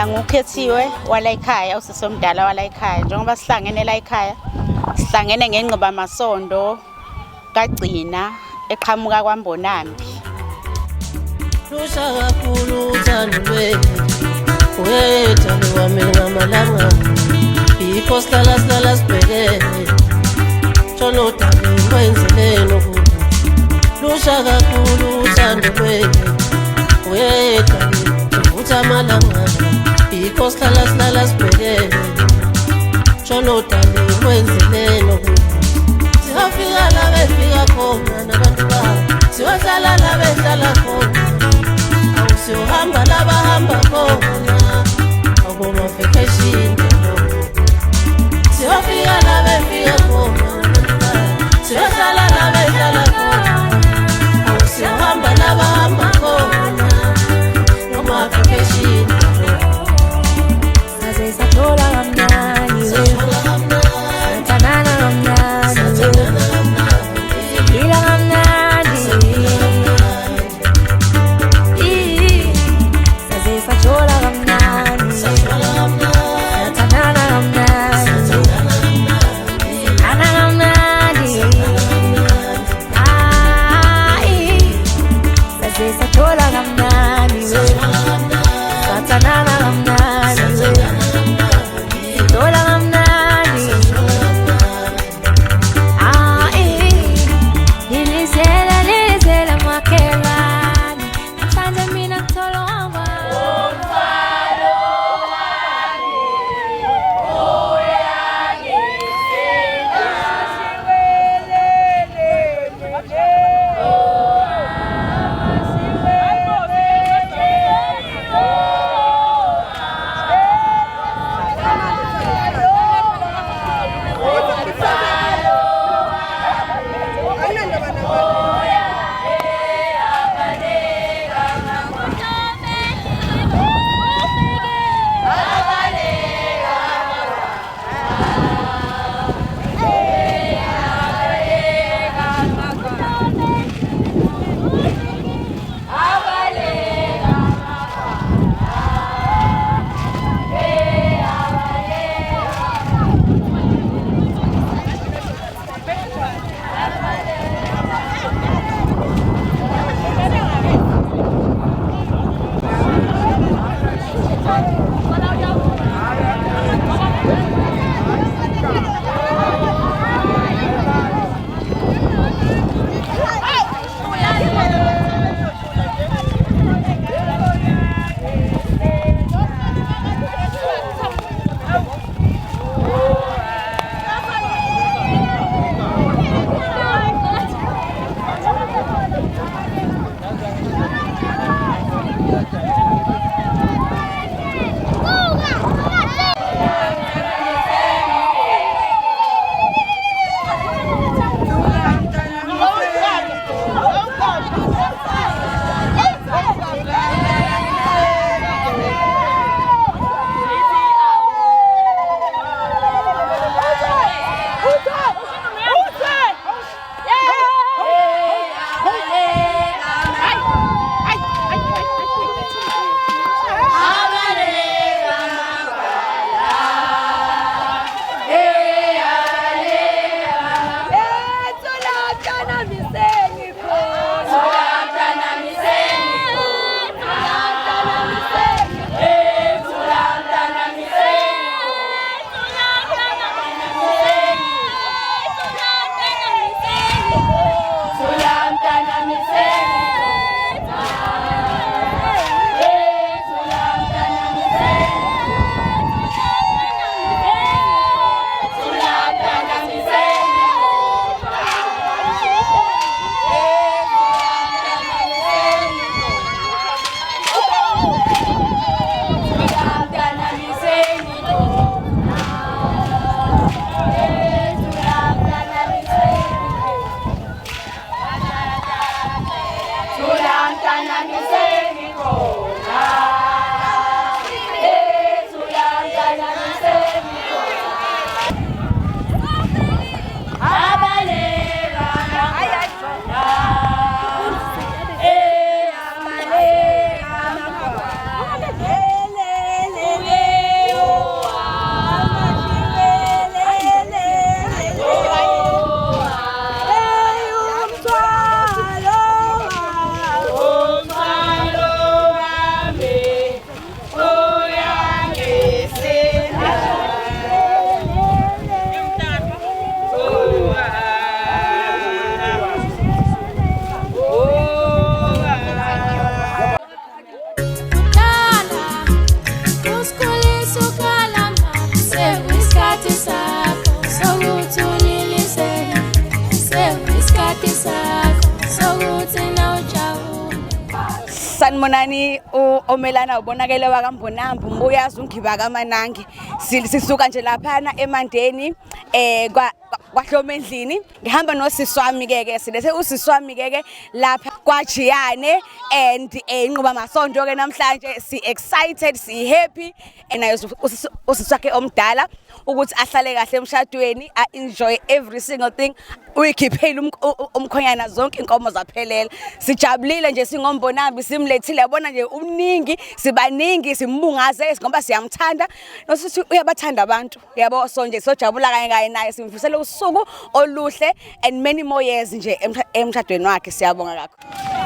Mina ngukhethiwe wala ekhaya usisomdala wala ekhaya njengoba sihlangene la ekhaya sihlangene ngenqoba masondo kagcina eqhamuka kwaMbonambi. Lusha kakhulu uthando lwethu wethando wami ngamalanga yikho sihlala sibhekene Tshona uDabi wenzeleni ukuba Lusha kakhulu uthando lwethu wethando uvutha amalanga yikho sihlala sibhekene Tshona uDabi wenzeleni ukuba siyafika la befika khona nabantu babo siyohlala la behlala khona awusiyohamba la bahamba khona awubona vacation siyafika la befika khona siyohlala la behlala khona awusiyohamba la bahamba khona noma vacation saze sathola kamnandi sathanana kamnandi ila kamnandi saze sathola kamnandi sathanana kamnandi ana kamnandi saze sathola kamnandi sathanana kamnandi sathola kamnandi nilizela makhelwane namhlanje mina ngitholwa ukuthi nawujabule. Sanibonani omelana ubonakele waKambonambi umbuyazi ungiba kaManangi sisuka nje laphana eMandeni kwaHlomendlini ngihamba nosisi wami ke silethe usisi wami ke lapha kwaJiyane and inquba masonto ke namhlanje si excited si happy nayo usisi wakhe omdala ukuthi ahlale kahle emshadweni enjoy every single thing uyikhiphela umkhonyana zonke inkomo zaphelela sijabulile nje singombonambi simlethile yabona nje umningi sibaningi simbungaze ngoba siyamthanda nosisi uyabathanda abantu yabo so nje sojabula kanye naye simfisela usuku oluhle and many more years nje emshadweni wakhe siyabonga kakhulu.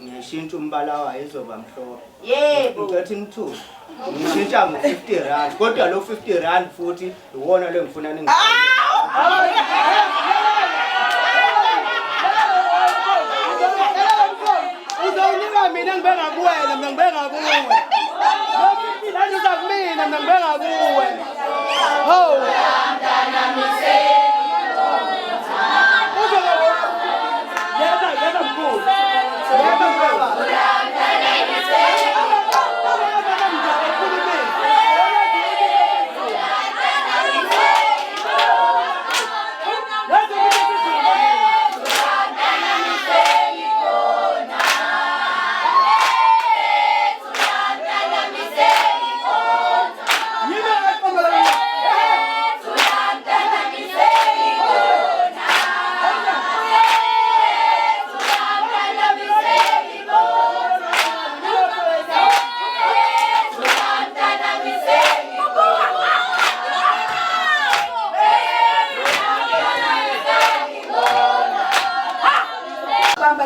Ngishintsha umbala wayo izoba mhlophe. Yebo. Ngithi mthusi. Ngishintsha ngo-R50 kodwa lo R50 futhi iwona lo ngifuna uzowunika mina ngibe ngakuwena, mina ngibe ngakuwe. Lo R50 uzakumina, mina ngibe ngakuwe. Ho.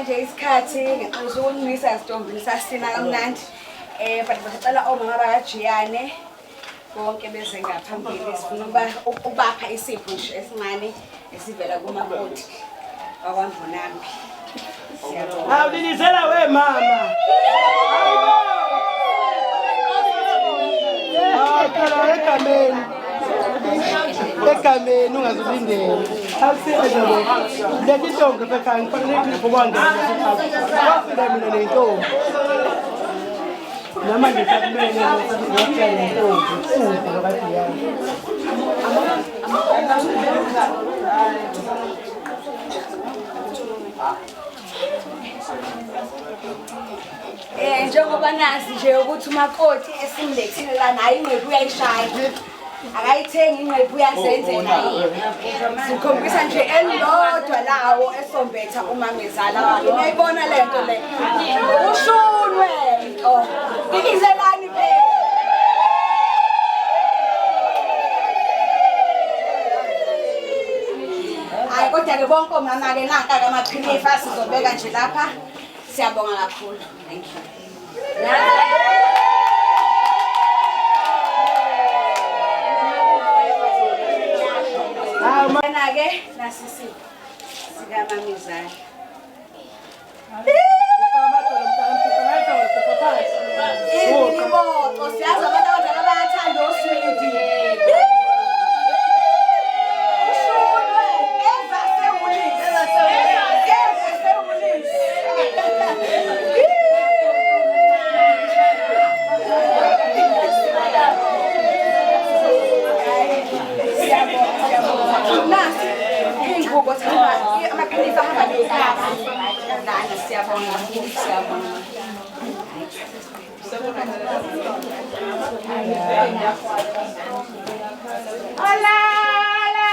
Nje isikhathi ngixolisa ukunisa Sithombe sasina kamnandi but basicela omama bakajiyane bonke beze ngaphambili sifuna ukubapha isipho nje esincane esivela kumakoti wakwaMvunambi. Siyabonga. Awulilisela we mama. Egameni ungazulindela. Awusize lethi ntombi ekhaya ngifanele ukubongela wafika mina nentombi. Namanje sakumele ngiyacela intombi ngabadiyana. Njengoba nazi nje ukuthi umakoti esimlethile la naye ingqephu uyayishaya. Akayithengi ingqephu uyazenzela yena. Sikhombisa nje elilodwa lawo esombetha umamezala wakhe. Uyayibona lento le. Ushunwe into. Ikizelani phela. Hayi kodwa ke bonke omama ke nanka ke amaphilifa sizobeka nje lapha. Siyabonga kakhulu. Thank you. Mana ke nasisi sikamamezala. Ibo, siyazi abantu abadala bayathanda oswidi. Ushunwe, ezasewulisi. Nasi, ingubo thina amaphilifa hamba nekhaya. Lana siyabonga, siyabonga. Alala,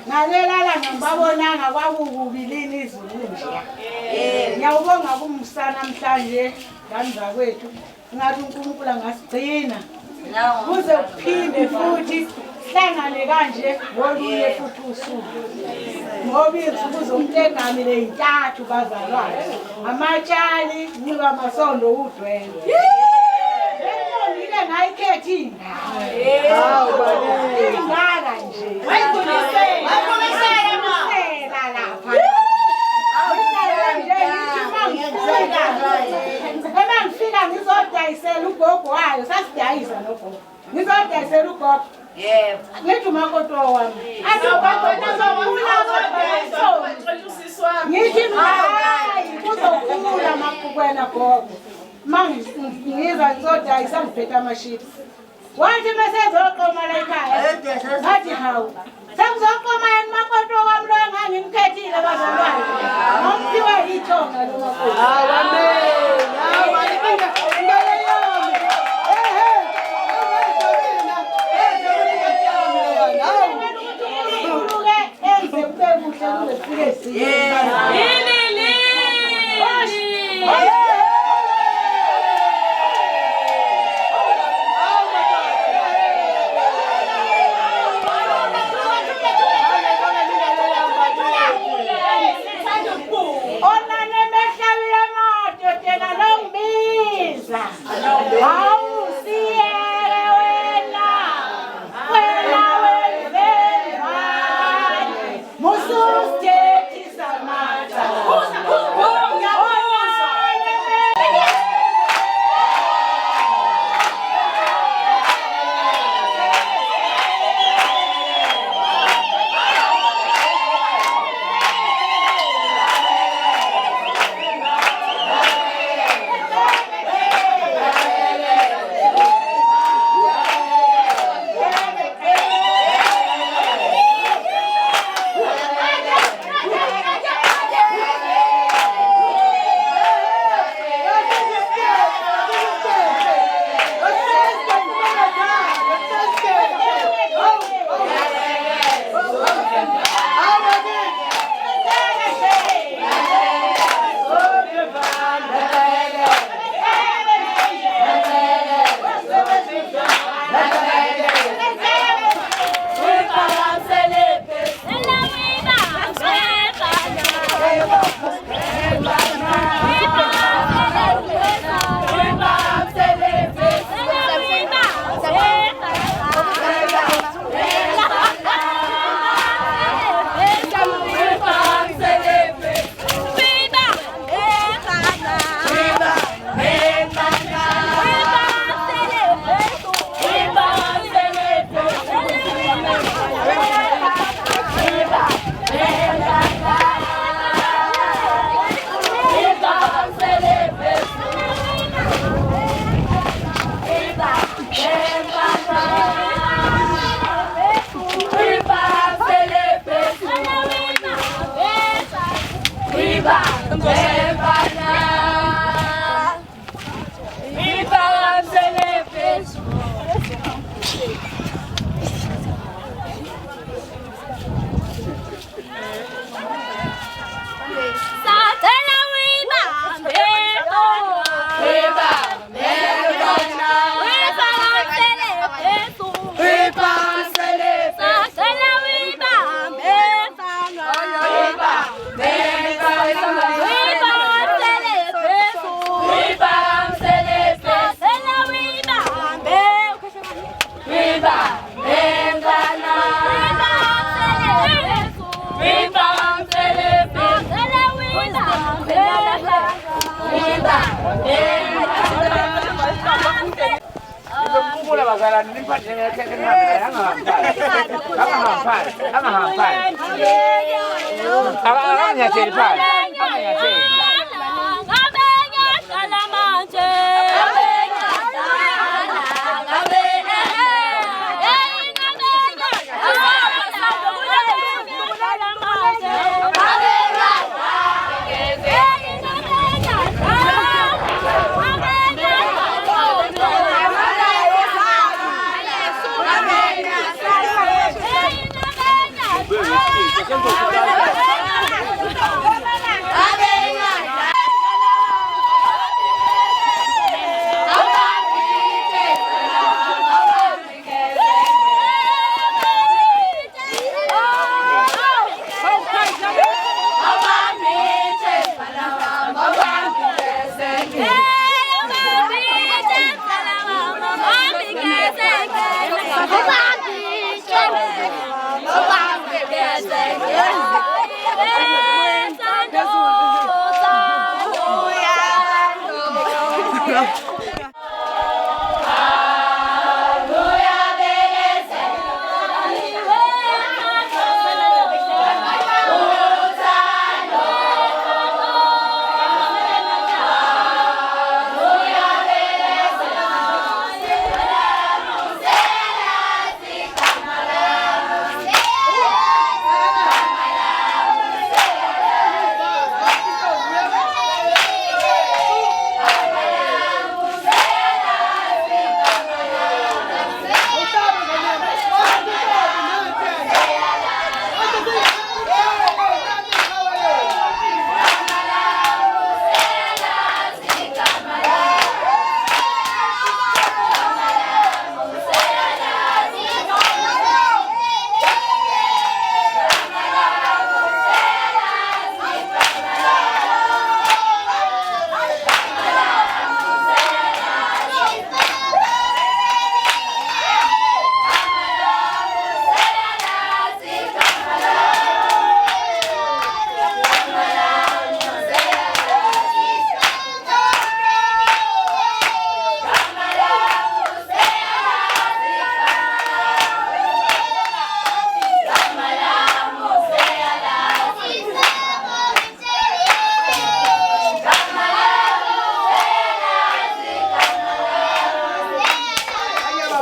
Nalelala ngibabonanga kwakukubilini izulu nje. Ngiyawubonga kumsana namhlanje ngandza kwethu. Ngathi uNkulunkulu angasigcina. Kuze kuphinde futhi hlangane kanje ngolunye futhi usuku. Ngoba izinsuku zomntengami ley'ntathu bazalwane. Amatshali, Ncika Masondo udwele. Ngeke ngayikhetha ingane. Hawu baba. Ingaka nje. Wayikhulisela. Wayikhulisela lapha. Uma ngifika ngizodayisela ugogo wayo, sasidayisa nogogo. Ngizodayisela ugogo. Yebo. Ngithi umakoti wami. Athi ugogo uzokhula kodwa ngithi hayi kuzokhula makukwena gogo. Mangiza ngizodayisa ngiphethe amashipsi. Wathi mesezoqoma la ekhaya. Ngathi hawu. Sengizokoma yena makoti wami lo engangimkhethile bazalwane. Ngompiwe ithonga lo makoti. Hawu amen. Hawu ayibinga ngale yami. Bölük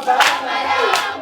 Bye.